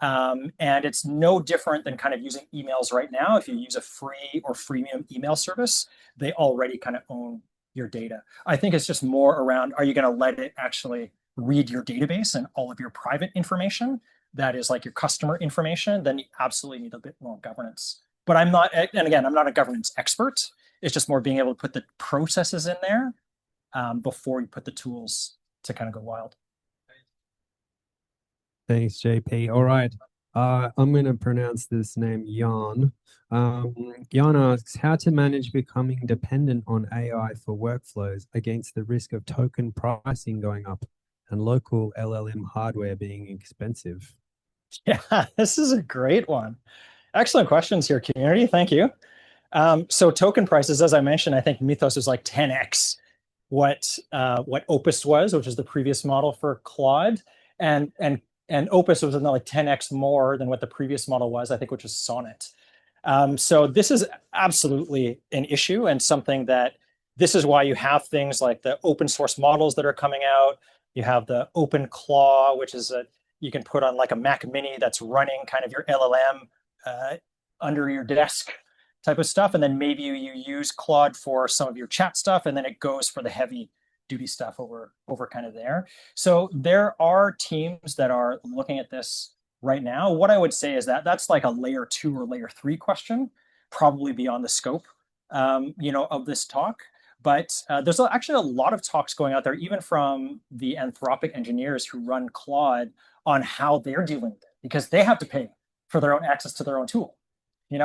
And it's no different than kind of using emails right now. If you use a free or freemium email service, they already kind of own your data. I think it's just more around, are you going to let it actually read your database and all of your private information that is like your customer information? Then you absolutely need a bit more governance. But I'm not, and again, I'm not a governance expert. It's just more being able to put the processes in there before you put the tools to kind of go wild. Thanks, JP. All right. I'm going to pronounce this name Jan. Jan asks how to manage becoming dependent on AI for workflows against the risk of token pricing going up and local LLM hardware being expensive. Yeah, this is a great one. Excellent questions here, community. Thank you. So token prices, as I mentioned, I think Mythos is like 10x what Opus was, which is the previous model for Claude, and Opus was like 10x more than what the previous model was, I think, which was Sonnet. So this is absolutely an issue and something that this is why you have things like the open source models that are coming out. You have the Open Claw, which is you can put on like a Mac Mini that's running kind of your LLM uh, under your desk type of stuff. And then maybe you use Claude for some of your chat stuff, and then it goes for the heavy duty stuff over kind of there. So there are teams that are looking at this right now. What I would say is that that's like a layer 2 or layer 3 question, probably beyond the scope, of this talk. But there's actually a lot of talks going out there, even from the Anthropic engineers who run Claude, on how they're dealing with it, because they have to pay for their own access to their own tool.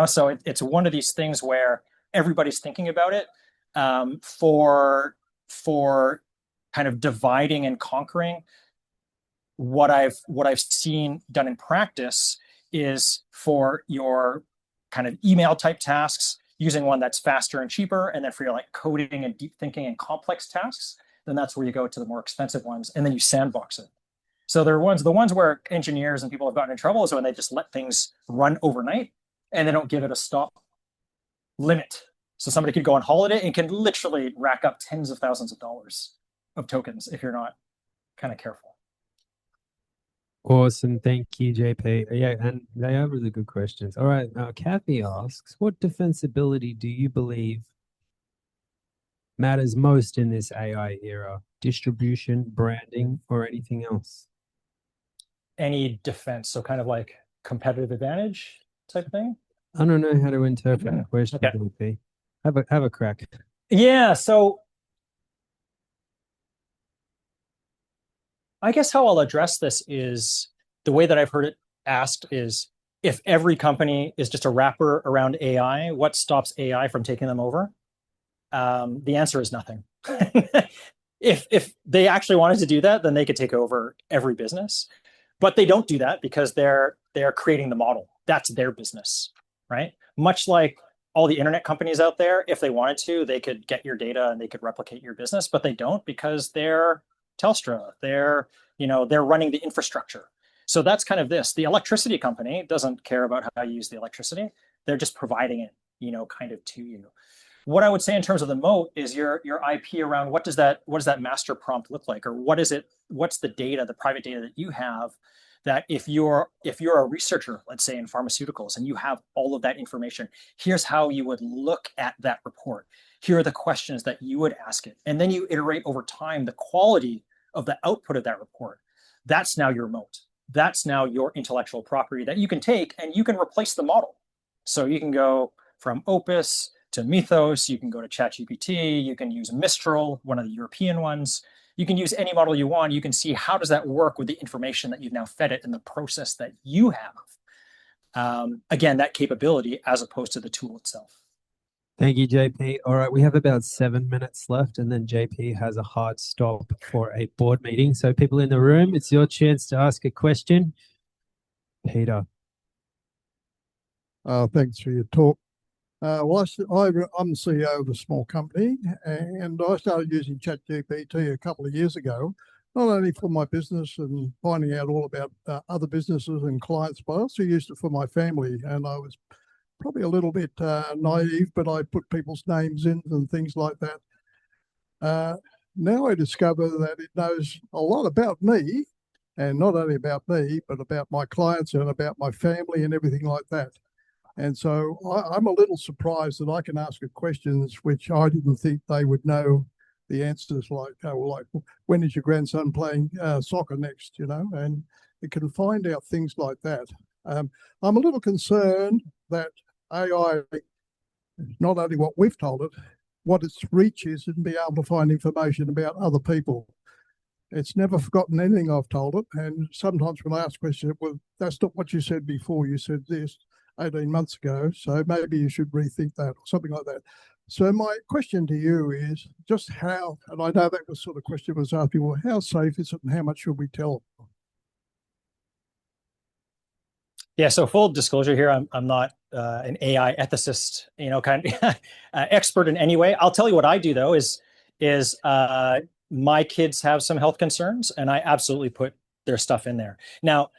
So it's one of these things where everybody's thinking about it for kind of dividing and conquering. What I've seen done in practice is for your kind of email type tasks, using one that's faster and cheaper, and then for your like coding and deep thinking and complex tasks, then that's where you go to the more expensive ones, and then you sandbox it. So there are the ones where engineers and people have gotten in trouble is when they just let things run overnight and they don't give it a stop limit. So somebody could go on holiday and can literally rack up tens of thousands of dollars of tokens if you're not kind of careful. Awesome. Thank you, JP. Yeah, and they are really good questions. All right. Now, Kathy asks, what defensibility do you believe matters most in this AI era? Distribution, branding, or anything else? Any defense, so kind of like competitive advantage type of thing. I don't know how to interpret the question, Okay. JP. Have a crack. Yeah. So I guess how I'll address this is the way that I've heard it asked is, if every company is just a wrapper around AI, what stops AI from taking them over? The answer is nothing. If they actually wanted to do that, then they could take over every business. But they don't do that because they're creating the model. That's their business, right? Much like all the internet companies out there, if they wanted to, they could get your data and they could replicate your business, but they don't because they're Telstra. They're running the infrastructure. So that's kind of this. The electricity company doesn't care about how you use the electricity. They're just providing it, kind of to you. what I would say in terms of the moat is your IP around what does that master prompt look like, or what is it? What's the data, the private data that you have, that if you're a researcher, let's say in pharmaceuticals, and you have all of that information, here's how you would look at that report. Here are the questions that you would ask it, and then you iterate over time the quality of the output of that report. That's now your moat. That's now your intellectual property that you can take and you can replace the model. So you can go from Opus to Mythos, you can go to ChatGPT, you can use Mistral, one of the European ones. You can use any model you want. You can see how does that work with the information that you've now fed it in the process that you have. Again, that capability as opposed to the tool itself. Thank you, JP. All right, we have about 7 minutes left, and then JP has a hard stop for a board meeting. So people in the room, it's your chance to ask a question. Peter. Thanks for your talk. Well, I'm the CEO of a small company, and I started using ChatGPT a couple of years ago, not only for my business and finding out all about other businesses and clients, but I also used it for my family. And I was probably a little bit naive, but I put people's names in and things like that. Now I discover that it knows a lot about me, and not only about me, but about my clients and about my family and everything like that. And so I'm a little surprised that I can ask it questions which I didn't think they would know the answers, like when is your grandson playing soccer next, and it can find out things like that. I'm a little concerned that AI, not only what we've told it, what its reach is and be able to find information about other people. It's never forgotten anything I've told it. And sometimes when I ask questions, well, that's not what you said before. You said this 18 months ago, so maybe you should rethink that or something like that. So my question to you is just how, and I know that was sort of question was asked before, how safe is it and how much should we tell? Yeah, so full disclosure here, I'm not an AI ethicist, kind of expert in any way. I'll tell you what I do though is my kids have some health concerns, and I absolutely put their stuff in there. Now,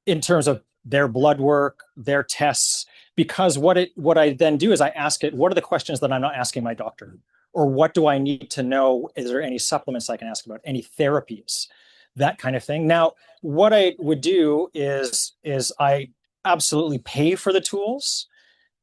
in terms of their blood work, their tests, because what I then do is I ask it, what are the questions that I'm not asking my doctor? Or what do I need to know? Is there any supplements I can ask about? Any therapies? That kind of thing. Now, what I would do is I absolutely pay for the tools,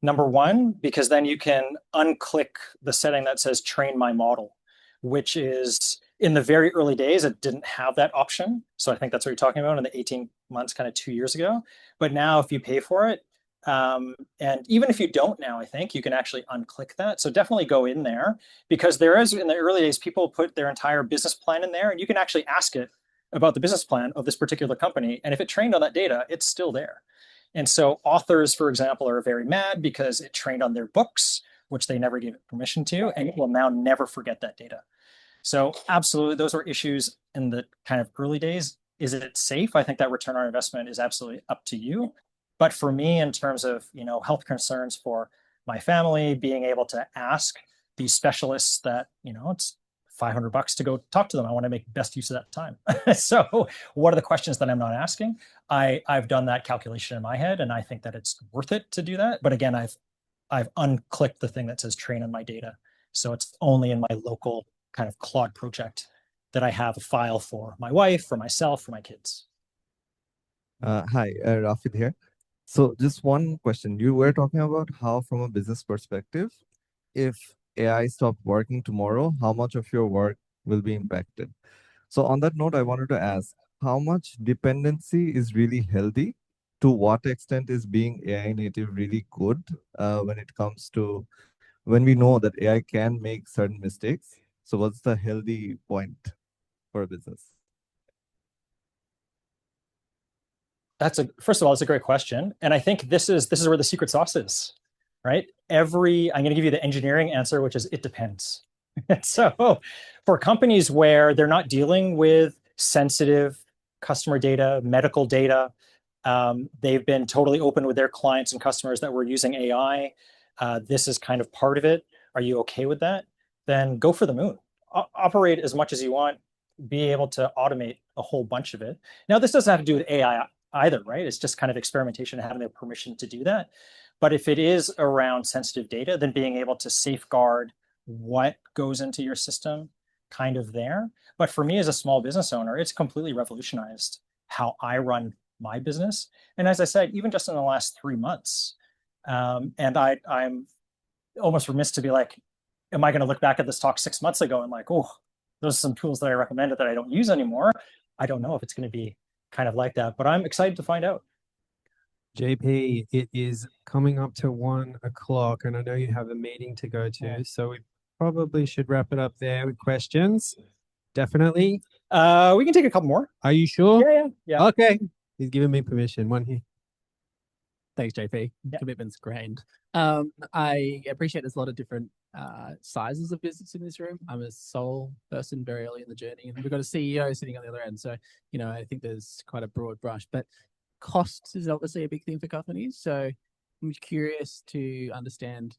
number one, because then you can unclick the setting that says train my model, which is in the very early days, it didn't have that option. So I think that's what you're talking about in the 18 months, kind of 2 years ago. But now if you pay for it, and even if you don't now, I think you can actually unclick that. So definitely go in there, because there is, in the early days, people put their entire business plan in there, and you can actually ask it about the business plan of this particular company. And if it trained on that data, it's still there. And so authors, for example, are very mad because it trained on their books, which they never gave it permission to, and it will now never forget that data. So absolutely, those were issues in the kind of early days. Is it safe? I think that return on investment is absolutely up to you. But for me, in terms of health concerns for my family, being able to ask these specialists that it's $500 to go talk to them. I want to make best use of that time. So what are the questions that I'm not asking? I've done that calculation in my head, and I think that it's worth it to do that. But again, I've unclicked the thing that says train on my data. So it's only in my local kind of Claude project that I have a file for my wife, for myself, for my kids. Hi, Rafid here. So just one question. You were talking about how, from a business perspective, if AI stopped working tomorrow, how much of your work will be impacted? So on that note, I wanted to ask, how much dependency is really healthy? To what extent is being AI native really good when it comes to when we know that AI can make certain mistakes? So what's the healthy point for a business? First of all, it's a great question. And I think this is where the secret sauce is, right? I'm going to give you the engineering answer, which is it depends. So for companies where they're not dealing with sensitive customer data, medical data, they've been totally open with their clients and customers that we're using AI. This is kind of part of it. Are you okay with that? Then go for the moon. Operate as much as you want, be able to automate a whole bunch of it. Now, this doesn't have to do with AI either, right? It's just kind of experimentation and having the permission to do that. But if it is around sensitive data, then being able to safeguard what goes into your system kind of there. But for me as a small business owner, it's completely revolutionized how I run my business. And as I said, even just in the last 3 months, and I'm almost remiss to be like, am I going to look back at this talk 6 months ago and like, oh, those are some tools that I recommended that I don't use anymore. I don't know if it's going to be kind of like that, but I'm excited to find out. JP, it is coming up to 1 o'clock, and I know you have a meeting to go to, so we probably should wrap it up there with questions. Definitely. We can take a couple more. Are you sure? Yeah. Okay. He's giving me permission. One here. Thanks, JP. Yeah. Commitment's grand. I appreciate there's a lot of different sizes of business in this room. I'm a sole person very early in the journey, and we've got a CEO sitting on the other end. So, I think there's quite a broad brush, but costs is obviously a big thing for companies. So I'm curious to understand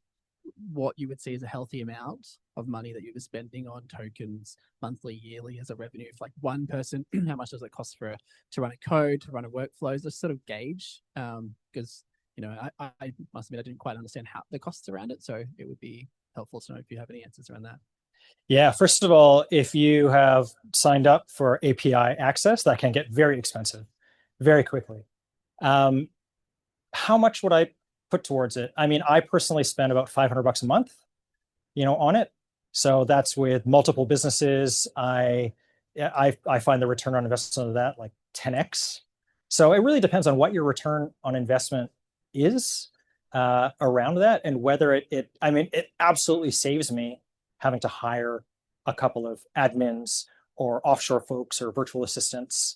what you would see as a healthy amount of money that you're spending on tokens monthly, yearly as a revenue. If like one person, how much does it cost to run a code, to run a workflows, just sort of gauge? Because I must admit I didn't quite understand how the costs around it. So it would be helpful to know if you have any answers around that. Yeah, first of all, if you have signed up for API access, that can get very expensive very quickly. How much would I put towards it? I mean, I personally spend about $500 a month, on it. So that's with multiple businesses. I find the return on investment of that like 10x. So it really depends on what your return on investment is around that, and whether it absolutely saves me having to hire a couple of admins or offshore folks or virtual assistants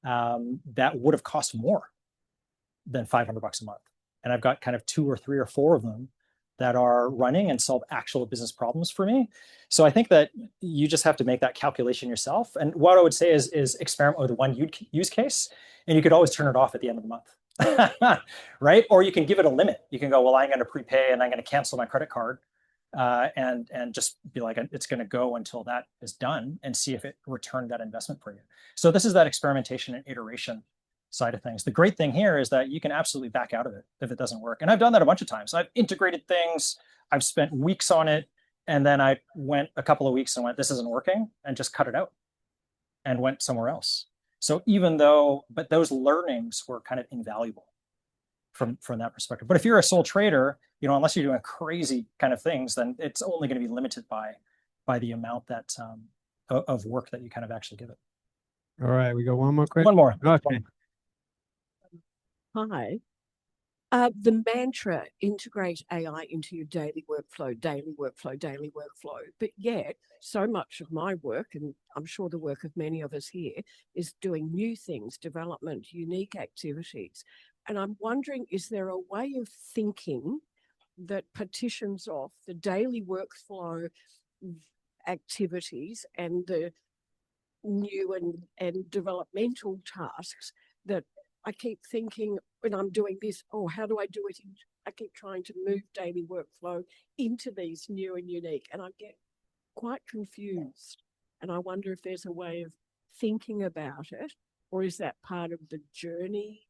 that would have cost more than $500 a month. And I've got kind of 2 or 3 or 4 of them that are running and solve actual business problems for me. So I think that you just have to make that calculation yourself. And what I would say is experiment with one use case, and you could always turn it off at the end of the month, right? Or you can give it a limit. You can go, well, I'm going to prepay and I'm going to cancel my credit card, and just be like, it's going to go until that is done, and see if it returned that investment for you. So this is that experimentation and iteration side of things. The great thing here is that you can absolutely back out of it if it doesn't work. And I've done that a bunch of times. I've integrated things, I've spent weeks on it, and then I went a couple of weeks and went, this isn't working, and just cut it out and went somewhere else. So but those learnings were kind of invaluable from that perspective. But if you're a sole trader, unless you're doing crazy kind of things, then it's only going to be limited by the amount that of work that you kind of actually give it. All right, we got one more question. One more. Okay. Hi. The mantra, integrate AI into your daily workflow, daily workflow, daily workflow. But yet, so much of my work, and I'm sure the work of many of us here, is doing new things, development, unique activities. And I'm wondering, is there a way of thinking that partitions off the daily workflow activities and the new and developmental tasks that I keep thinking when I'm doing this, how do I do it? I keep trying to move daily workflow into these new and unique, and I get quite confused. And I wonder if there's a way of thinking about it, or is that part of the journey?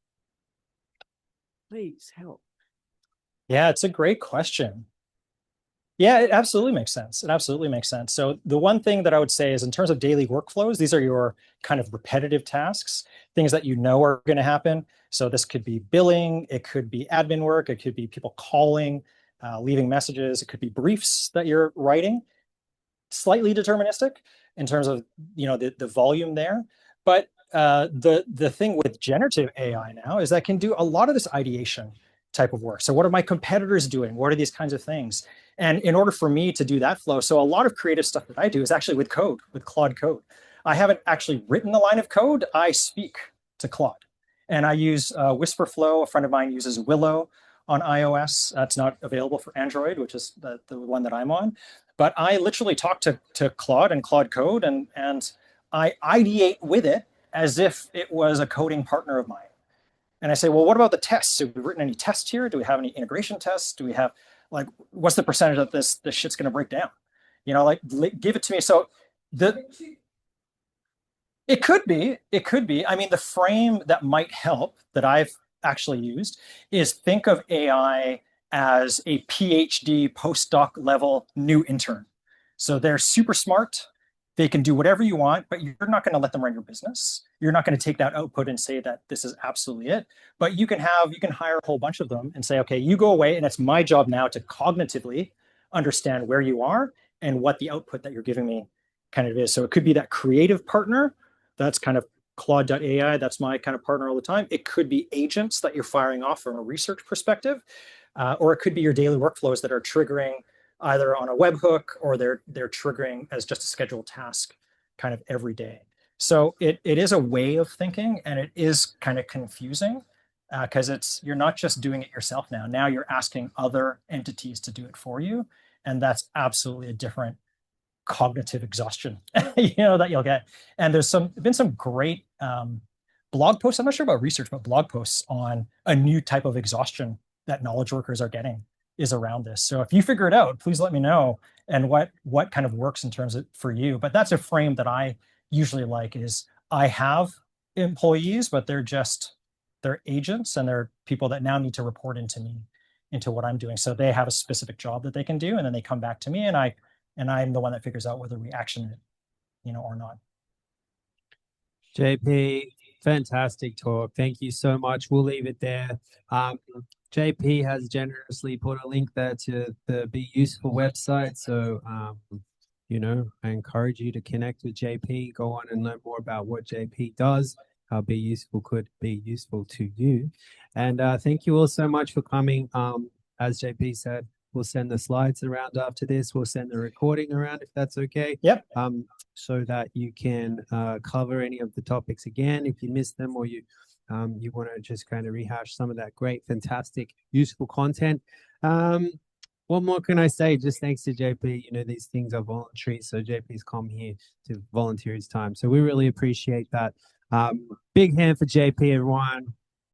Please help. Yeah, it's a great question. Yeah, it absolutely makes sense. It absolutely makes sense. So the one thing that I would say is, in terms of daily workflows, these are your kind of repetitive tasks, things that are going to happen. So this could be billing, it could be admin work, it could be people calling, leaving messages, it could be briefs that you're writing. Slightly deterministic in terms of the volume there. But the thing with generative AI now is that can do a lot of this ideation type of work. So what are my competitors doing? What are these kinds of things? And in order for me to do that flow, so a lot of creative stuff that I do is actually with code, with Claude Code. I haven't actually written a line of code. I speak to Claude. And I use Whisperflow. A friend of mine uses Willow on iOS. That's not available for Android, which is the one that I'm on. But I literally talk to Claude and Claude Code, and I ideate with it as if it was a coding partner of mine. And I say, well, what about the tests? Have we written any tests here? Do we have any integration tests? Do we have, what's the percentage that this shit's going to break down? Give it to me. So it could be. I mean, the frame that might help that I've actually used is, think of AI as a PhD postdoc level new intern. So they're super smart. They can do whatever you want, but you're not going to let them run your business. You're not going to take that output and say that this is absolutely it. But you can hire a whole bunch of them and say, okay, you go away, and it's my job now to cognitively understand where you are and what the output that you're giving me kind of is. So it could be that creative partner. That's kind of Claude.ai. That's my kind of partner all the time. It could be agents that you're firing off from a research perspective, or it could be your daily workflows that are triggering either on a webhook, or they're triggering as just a scheduled task kind of every day. So it is a way of thinking, and it is kind of confusing because you're not just doing it yourself now. Now you're asking other entities to do it for you, and that's absolutely a different cognitive exhaustion, that you'll get. And there's been some great blog posts. I'm not sure about research, but blog posts on a new type of exhaustion that knowledge workers are getting is around this. So if you figure it out, please let me know, and what kind of works in terms of for you. But that's a frame that I usually like, is I have employees, but they're agents, and they're people that now need to report into me, into what I'm doing. So they have a specific job that they can do, and then they come back to me, and I'm the one that figures out whether we action it, or not. JP, fantastic talk. Thank you so much. We'll leave it there. JP has generously put a link there to the Be Useful website. So, I encourage you to connect with JP, go on and learn more about what JP does, how Be Useful could be useful to you. And thank you all so much for coming. As JP said, we'll send the slides around after this. We'll send the recording around if that's okay. Yep. So that you can cover any of the topics again if you missed them, or you want to just kind of rehash some of that great, fantastic, useful content. What more can I say? Just thanks to JP. These things are voluntary, so JP's come here to volunteer his time. So we really appreciate that. Big hand for JP, everyone.